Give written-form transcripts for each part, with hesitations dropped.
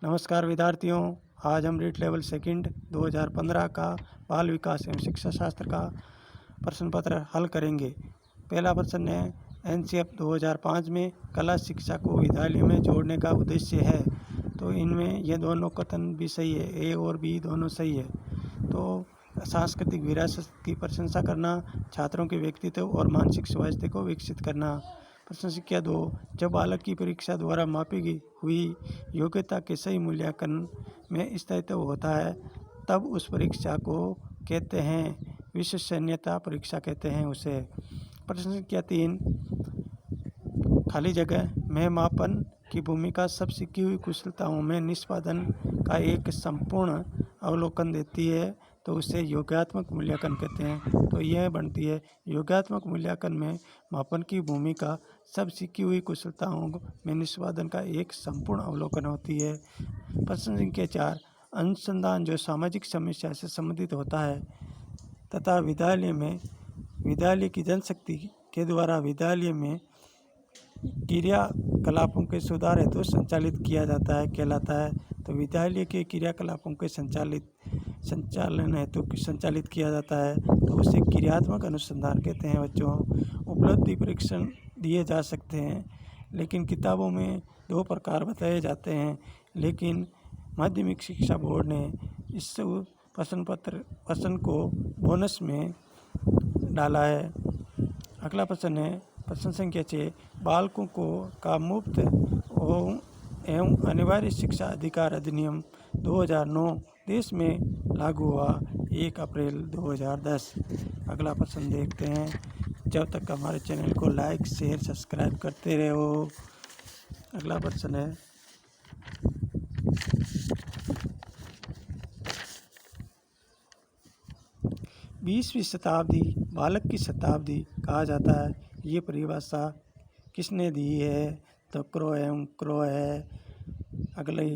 नमस्कार विद्यार्थियों, आज हम रीट लेवल सेकंड 2015 का बाल विकास एवं शिक्षा शास्त्र का प्रश्न पत्र हल करेंगे। पहला प्रश्न है, एनसीएफ 2005 में कला शिक्षा को विद्यालय में जोड़ने का उद्देश्य है। तो इनमें ये दोनों कथन भी सही है, ए और बी दोनों सही है। तो सांस्कृतिक विरासत की प्रशंसा करना, छात्रों के व्यक्तित्व और मानसिक स्वास्थ्य को विकसित करना। प्रश्न संख्या 2, जब बालक की परीक्षा द्वारा मापी हुई योग्यता के सही मूल्यांकन में स्थायित्व होता है तब उस परीक्षा को कहते हैं विश्वसनीयता परीक्षा कहते हैं उसे। प्रश्न संख्या 3, खाली जगह में मापन की भूमिका सब सीखी हुई कुशलताओं में निष्पादन का एक संपूर्ण अवलोकन देती है तो उसे योगात्मक मूल्यांकन कहते हैं। तो यह बनती है योगात्मक मूल्यांकन में मापन की भूमिका सब सीखी हुई कुशलताओं में निष्पादन का एक संपूर्ण अवलोकन होती है। प्रश्न संख्या 4, अनुसंधान जो सामाजिक समस्या से संबंधित होता है तथा विद्यालय की जनशक्ति के द्वारा विद्यालय में क्रियाकलापों के सुधार हेतु संचालित किया जाता है कहलाता है। तो विद्यालय के क्रियाकलापों के संचालन हेतु संचालित किया जाता है तो उसे क्रियात्मक अनुसंधान कहते हैं। बच्चों, उपलब्धि परीक्षण दिए जा सकते हैं लेकिन किताबों में 2 प्रकार बताए जाते हैं, लेकिन माध्यमिक शिक्षा बोर्ड ने इस प्रश्न को बोनस में डाला है। अगला प्रश्न है, प्रश्न संख्या 6, बालकों का मुफ्त एवं अनिवार्य शिक्षा अधिकार अधिनियम 2009 देश में लागू हुआ 1 अप्रैल 2010। अगला प्रश्न देखते हैं। जब तक हमारे चैनल को लाइक शेयर सब्सक्राइब करते रहो। अगला प्रश्न है, बीसवीं शताब्दी बालक की शताब्दी कहा जाता है। ये परिभाषा किसने दी है? तो क्रो है। अगले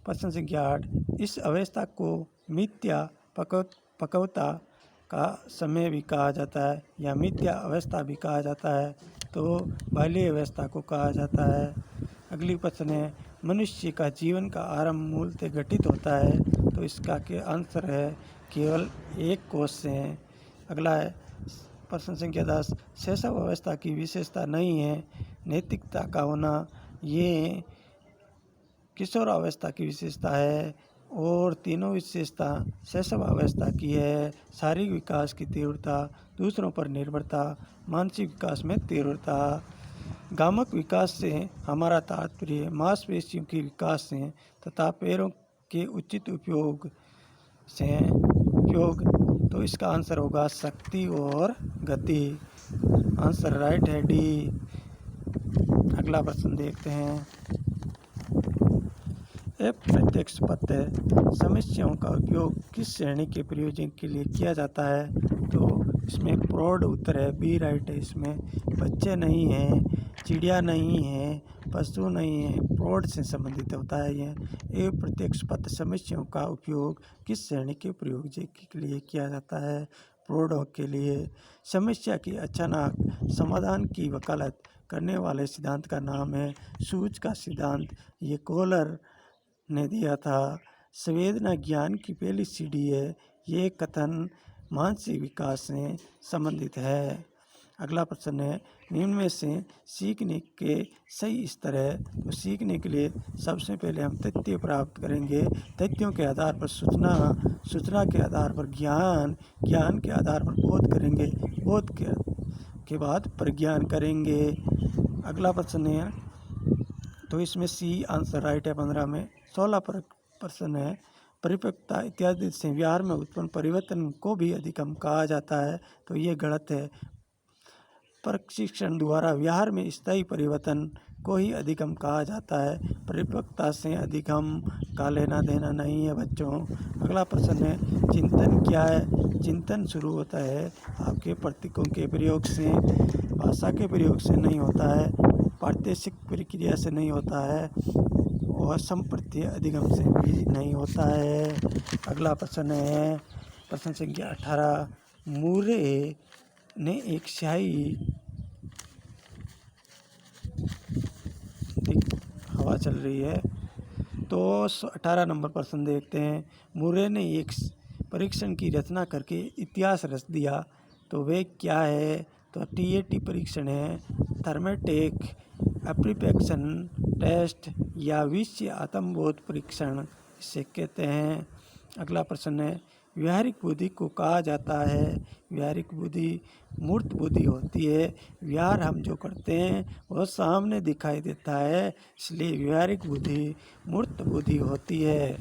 प्रश्न संख्या 8, इस अवस्था को मिथ्या पक्वता का समय भी कहा जाता है या मिथ्या अवस्था भी कहा जाता है। तो बाल्य अवस्था को कहा जाता है। अगली प्रश्न है, मनुष्य का जीवन का आरंभ मूलतः घटित होता है तो इसका के आंसर है केवल एक कोष से है। अगला है प्रश्न संख्या 10, शैशव अवस्था की विशेषता नहीं है नैतिकता का होना, ये किशोर अवस्था की विशेषता है और तीनों विशेषता शैशव अवस्था की है। शारीरिक विकास की तीव्रता, दूसरों पर निर्भरता, मानसिक विकास में तीव्रता। गामक विकास से हमारा तात्पर्य मांसपेशियों के विकास से तथा पैरों के उचित उपयोग से तो इसका आंसर होगा शक्ति और गति। आंसर राइट है डी। अगला प्रश्न देखते हैं। प्रत्यक्ष पत्र समस्याओं का उपयोग किस श्रेणी के प्रयोजन के लिए किया जाता है? तो इसमें प्रौढ़ उत्तर है, बी राइट है। इसमें बच्चे नहीं हैं, चिड़िया नहीं है, पशु नहीं है, प्रौढ़ से संबंधित होता है। यह प्रत्यक्ष पत्र समस्याओं का उपयोग किस श्रेणी के प्रयोजन के लिए किया जाता है? प्रौढ़ों के लिए। समस्या की अचानक समाधान की वकालत करने वाले सिद्धांत का नाम है सूज का सिद्धांत। ये कोहलर ने दिया था। संवेदना ज्ञान की पहली सीढ़ी है। ये कथन मानसिक विकास से संबंधित है। अगला प्रश्न है, निम्न में से सीखने के सही स्तर है। तो सीखने के लिए सबसे पहले हम तथ्य प्राप्त करेंगे, तथ्यों के आधार पर सूचना, सूचना के आधार पर ज्ञान, ज्ञान के आधार पर बोध करेंगे, बोध के बाद प्रज्ञान करेंगे। अगला प्रश्न है, तो इसमें सी आंसर राइट है 15 में। 16 प्रश्न है, परिपक्वता इत्यादि से व्यवहार में उत्पन्न परिवर्तन को भी अधिगम कहा जाता है। तो ये गलत है। प्रशिक्षण द्वारा व्यवहार में स्थायी परिवर्तन को ही अधिगम कहा जाता है। परिपक्वता से अधिगम का लेना देना नहीं है बच्चों। अगला प्रश्न है, चिंतन क्या है? चिंतन शुरू होता है आपके प्रतीकों के प्रयोग से, भाषा के प्रयोग से नहीं होता है, प्रात्यक्षिक प्रक्रिया से नहीं होता है और संप्रत्यय अधिगम से भी नहीं होता है। अगला प्रश्न है प्रश्न संख्या 18, मूरे ने एक स्याही हवा चल रही है तो 18 नंबर प्रश्न देखते हैं। मुरे ने एक परीक्षण की रचना करके इतिहास रच दिया, तो वे क्या है? तो TAT परीक्षण है, थर्मेटेक एप्लीकेशन टेस्ट या विषय आत्मबोध परीक्षण इसे कहते हैं। अगला प्रश्न है, व्यवहारिक बुद्धि को कहा जाता है। व्यवहारिक बुद्धि मूर्त बुद्धि होती है। व्यवहार हम जो करते हैं वह सामने दिखाई देता है, इसलिए व्यवहारिक बुद्धि मूर्त बुद्धि होती है।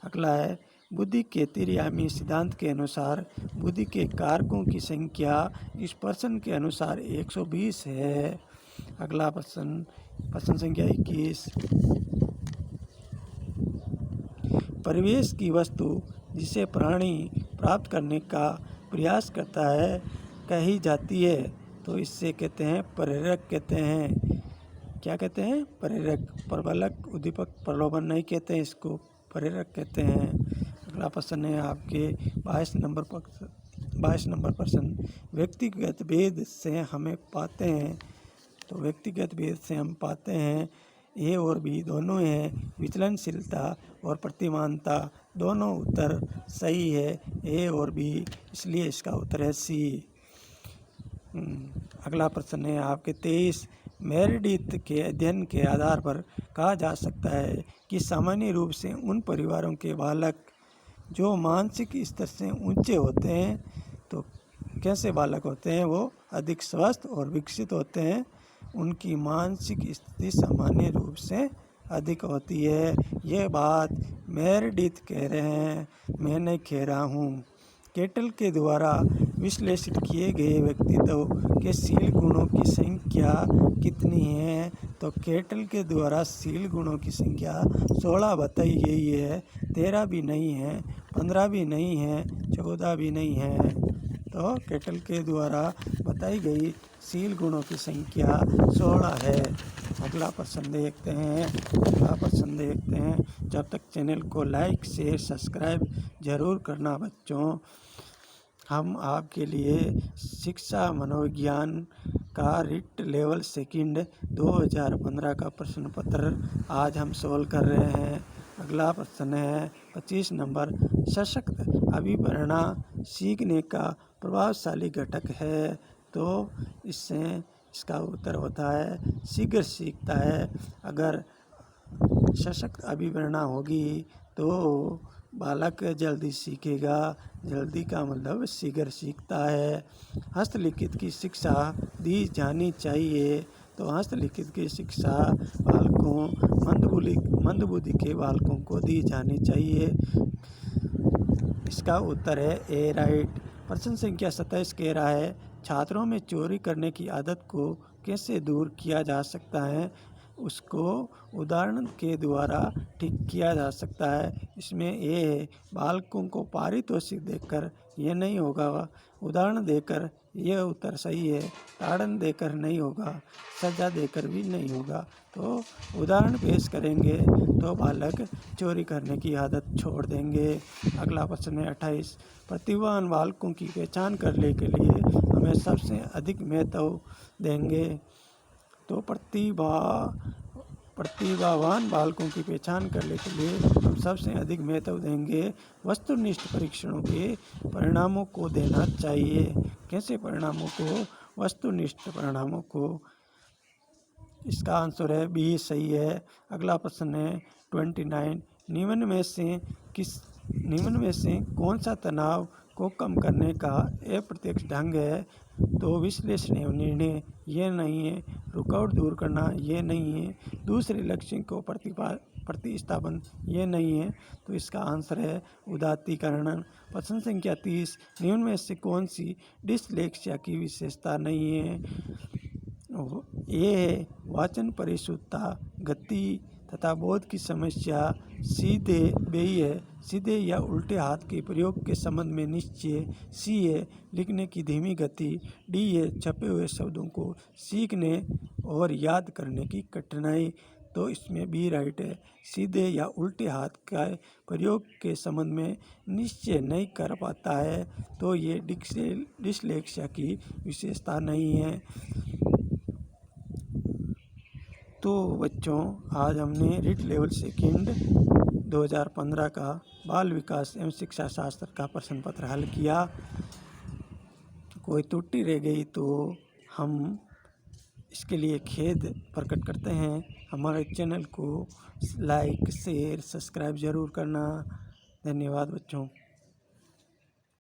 अगला है, बुद्धि के त्रिआयामी सिद्धांत के अनुसार बुद्धि के कारकों की संख्या इस प्रश्न के अनुसार 120 है। अगला प्रश्न संख्या 21, परिवेश की वस्तु जिसे प्राणी प्राप्त करने का प्रयास करता है कही जाती है, तो इससे कहते हैं प्रेरक कहते हैं। क्या कहते हैं? प्रेरक। प्रबलक, उद्दीपक, प्रलोभन नहीं कहते हैं, इसको प्रेरक कहते हैं। अगला प्रश्न है आपके 22 नंबर प्रश्न, व्यक्तिगत भेद से हमें पाते हैं। तो व्यक्तिगत भेद से हम पाते हैं ए और बी दोनों हैं, विचलनशीलता और प्रतिमानता दोनों उत्तर सही है, ए और बी, इसलिए इसका उत्तर है सी। अगला प्रश्न है आपके 23, मेरेडिथ के अध्ययन के आधार पर कहा जा सकता है कि सामान्य रूप से उन परिवारों के बालक जो मानसिक स्तर से ऊंचे होते हैं, तो कैसे बालक होते हैं? वो अधिक स्वस्थ और विकसित होते हैं, उनकी मानसिक स्थिति सामान्य रूप से अधिक होती है। ये बात मेरेडिथ कह रहे हैं, मैं नहीं कह रहा हूँ। केटल के द्वारा विश्लेषित किए गए व्यक्तित्व के शील गुणों की संख्या कितनी है? तो केटल के द्वारा शील गुणों की संख्या 16 बताई गई है। 13 भी नहीं है, 15 भी नहीं है, 14 भी नहीं है। तो केटल के द्वारा बताई गई शील गुणों की संख्या 16 है। अगला प्रश्न देखते हैं। जब तक चैनल को लाइक, शेयर, सब्सक्राइब जरूर करना बच्चों। हम आपके लिए शिक्षा मनोविज्ञान का रिट लेवल सेकंड 2015 का प्रश्न पत्र आज हम सोल्व कर रहे हैं। अगला प्रश्न है 25 नंबर, सशक्त अभिप्रेरणा सीखने का प्रभावशाली घटक है, तो इसका उत्तर होता है शीघ्र सीखता है। अगर सशक्त अभिप्रेरणा होगी तो बालक जल्दी सीखेगा। जल्दी का मतलब शीघ्र सीखता है। हस्तलिखित की शिक्षा दी जानी चाहिए, तो हस्तलिखित की शिक्षा बालकों मंदबुद्धि के बालकों को दी जानी चाहिए। इसका उत्तर है ए राइट। प्रश्न संख्या 27 कह रहा है, छात्रों में चोरी करने की आदत को कैसे दूर किया जा सकता है? उसको उदाहरण के द्वारा ठीक किया जा सकता है। इसमें ये बालकों को पारितोषिक देकर ये नहीं होगा, उदाहरण देकर यह उत्तर सही है, ताड़न देकर नहीं होगा, सजा देकर भी नहीं होगा। तो उदाहरण पेश करेंगे तो बालक चोरी करने की आदत छोड़ देंगे। अगला प्रश्न है 28, प्रतिभावान बालकों की पहचान करने के लिए हमें सबसे अधिक महत्व देंगे। तो प्रतिभावान बालकों की पहचान करने के लिए हम सबसे अधिक महत्व देंगे वस्तुनिष्ठ परीक्षणों के परिणामों को देना चाहिए। कैसे परिणामों को? वस्तुनिष्ठ परिणामों को। इसका आंसर है बी सही है। अगला प्रश्न है 29, निम्न में से कौन सा तनाव को कम करने का अप्रत्यक्ष ढंग है? तो विश्लेषण एवं निर्णय ये नहीं है, रुकावट दूर करना ये नहीं है, दूसरे लक्ष्य को प्रतिस्थापन ये नहीं है, तो इसका आंसर है उदात्तीकरण। प्रश्न संख्या 30, निम्न में से कौन सी डिसलेक्सिया की विशेषता नहीं है? ये है वाचन परिशुद्धता, गति तथा बोध की समस्या, सीधे या उल्टे हाथ के प्रयोग के संबंध में निश्चय, सी है लिखने की धीमी गति, डी है छपे हुए शब्दों को सीखने और याद करने की कठिनाई। तो इसमें बी राइट है, सीधे या उल्टे हाथ का प्रयोग के संबंध में निश्चय नहीं कर पाता है, तो ये डिसलेक्सिया की विशेषता नहीं है। तो बच्चों, आज हमने रीड लेवल सेकेंड 2015 का बाल विकास एवं शिक्षा शास्त्र का प्रश्न पत्र हल किया। कोई त्रुटि रह गई तो हम इसके लिए खेद प्रकट करते हैं। हमारे चैनल को लाइक, शेयर, सब्सक्राइब ज़रूर करना। धन्यवाद बच्चों।